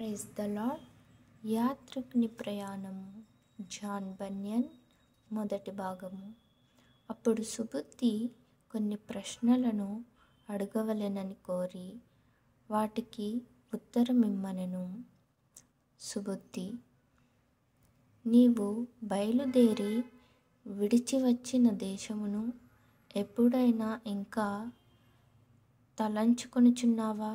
Praise the lord. యాత్రికుని ప్రయాణము, John Bunyan. మొదటి భాగము. అప్పుడు సుబుద్ధి కొన్ని ప్రశ్నలను అడగవలెనని కోరి వాటికి ఉత్తరమిమ్మనెను. సుబుద్ధి: నీవు బయలుదేరి విడిచి వచ్చిన దేశమును ఎప్పుడైనా ఇంకా తలంచుకొనుచున్నావా?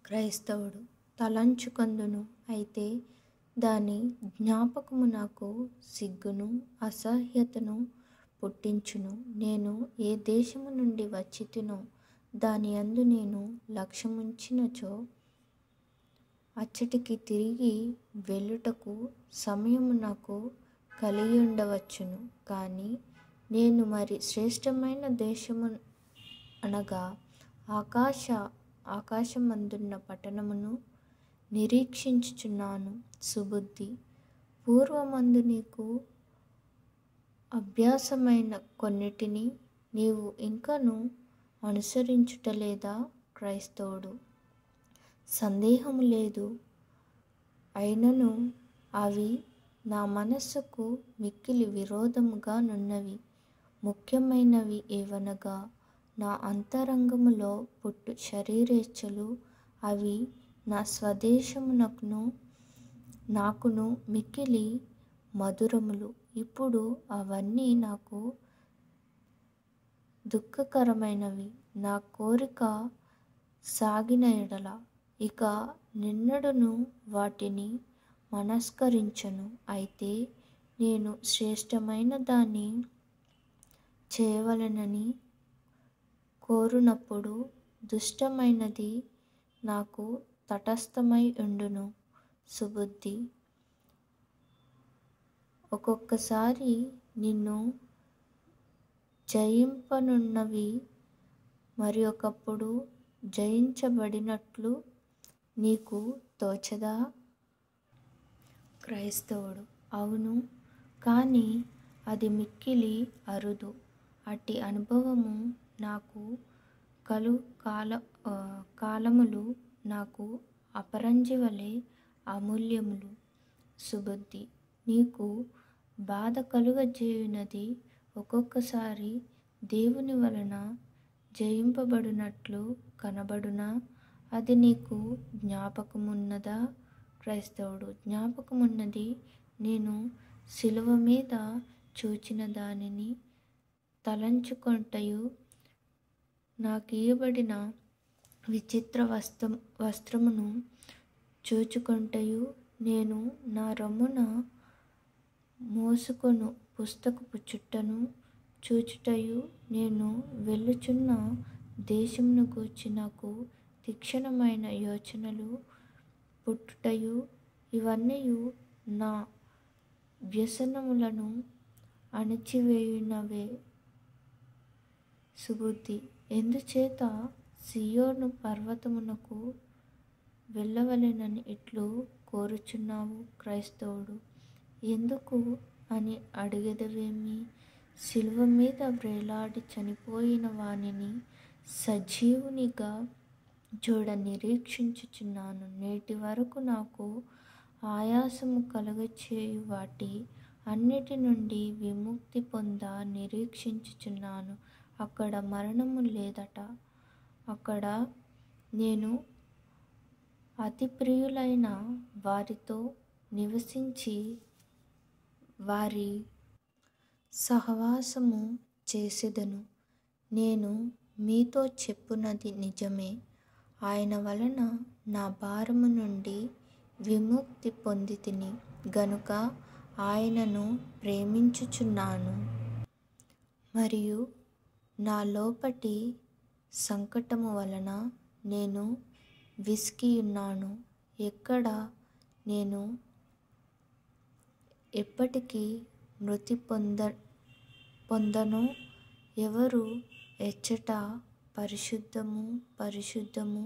క్రైస్తవుడు: తలంచుకొందును, అయితే దాని జ్ఞాపకము నాకు సిగ్గును అసహ్యతను పుట్టించును. నేను ఏ దేశము నుండి వచ్చితినో దాని యందు నేను లక్ష్యముంచినచో అచ్చటికి తిరిగి వెళ్ళుటకు సమయము నాకు కలిగి ఉండవచ్చును. కానీ నేను మరి శ్రేష్టమైన దేశము అనగా ఆకాశమందున్న పట్టణమును నిరీక్షించుచున్నాను. సుబుద్ధి: పూర్వమందు నీకు అభ్యాసమైన కొన్నిటిని నీవు ఇంకను అనుసరించుటలేదా? క్రైస్తవుడు: సందేహము లేదు, అయినను అవి నా మనస్సుకు మిక్కిలి విరోధముగా నున్నవి. ముఖ్యమైనవి ఏవనగా నా అంతరంగములో పుట్టు శరీరేచ్ఛలు. అవి నా స్వదేశమునకును నాకును మిక్కిలి మధురములు. ఇప్పుడు అవన్నీ నాకు దుఃఖకరమైనవి. నా కోరిక సాగిన ఎడల ఇక నిన్నడును వాటిని మనస్కరించను. అయితే నేను శ్రేష్టమైన దాన్ని చేయవలెనని కోరునప్పుడు దుష్టమైనది నాకు తటస్థమై ఉండును. సుబుద్ధి: ఒక్కొక్కసారి నిన్ను జయింపనున్నవి మరి ఒకప్పుడు జయించబడినట్లు నీకు తోచదా? క్రైస్తవుడు: అవును, కానీ అది మిక్కిలి అరుదు. అట్టి అనుభవము నాకు కాలములు నాకు అపరంజి వలె అమూల్యములు. సుబుద్ధి: నీకు బాధ కలుగజేయునది ఒక్కొక్కసారి దేవుని వలన జయింపబడినట్లు కనబడునా? అది నీకు జ్ఞాపకమున్నదా? క్రైస్తవుడు: జ్ఞాపకమున్నది. నేను శిలువ మీద చూచిన దానిని తలంచుకొనుటయు, నాకియ్యబడిన విచిత్ర వస్త్రమును చూచుకొనుటయు, నేను నా రొమ్మున మోసుకొను పుస్తకపు చుట్టను చూచుటయు, నేను వెళ్ళుచున్న దేశమును గూర్చి నాకు తీక్షణమైన యోచనలు పుట్టుటయు, ఇవన్నీయు నా వ్యసనములను అణిచివేయునవే. సుబుద్ధి: ఎందుచేత సీయోను పర్వతమునకు వెళ్ళవలెనని ఇట్లు కోరుచున్నావు? క్రైస్తవుడు: ఎందుకు అని అడిగెదవేమి? శిలువ మీద వ్రేలాడి చనిపోయిన వానిని సజీవునిగా చూడ నిరీక్షించుచున్నాను. నేటి వరకు నాకు ఆయాసము కలుగచేయు వాటి అన్నిటి నుండి విముక్తి పొంద నిరీక్షించుచున్నాను. అక్కడ మరణము లేదట. అక్కడ నేను అతి ప్రియులైన వారితో నివసించి వారి సహవాసము చేసెదను. నేను మీతో చెప్పున్నది నిజమే. ఆయన వలన నా భారము నుండి విముక్తి పొందితిని గనుక ఆయనను ప్రేమించుచున్నాను. మరియు నా లోపటి సంకటము వలన నేను విసిగియున్నాను. ఎక్కడ నేను ఎప్పటికి మృతి పొందనో, ఎవరు ఎచ్చట పరిశుద్ధము పరిశుద్ధము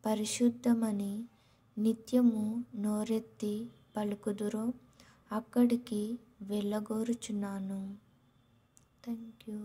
పరిశుద్ధమని నిత్యము నోరెత్తి పలుకుదురో అక్కడికి వెళ్ళగోరుచున్నాను. Thank you.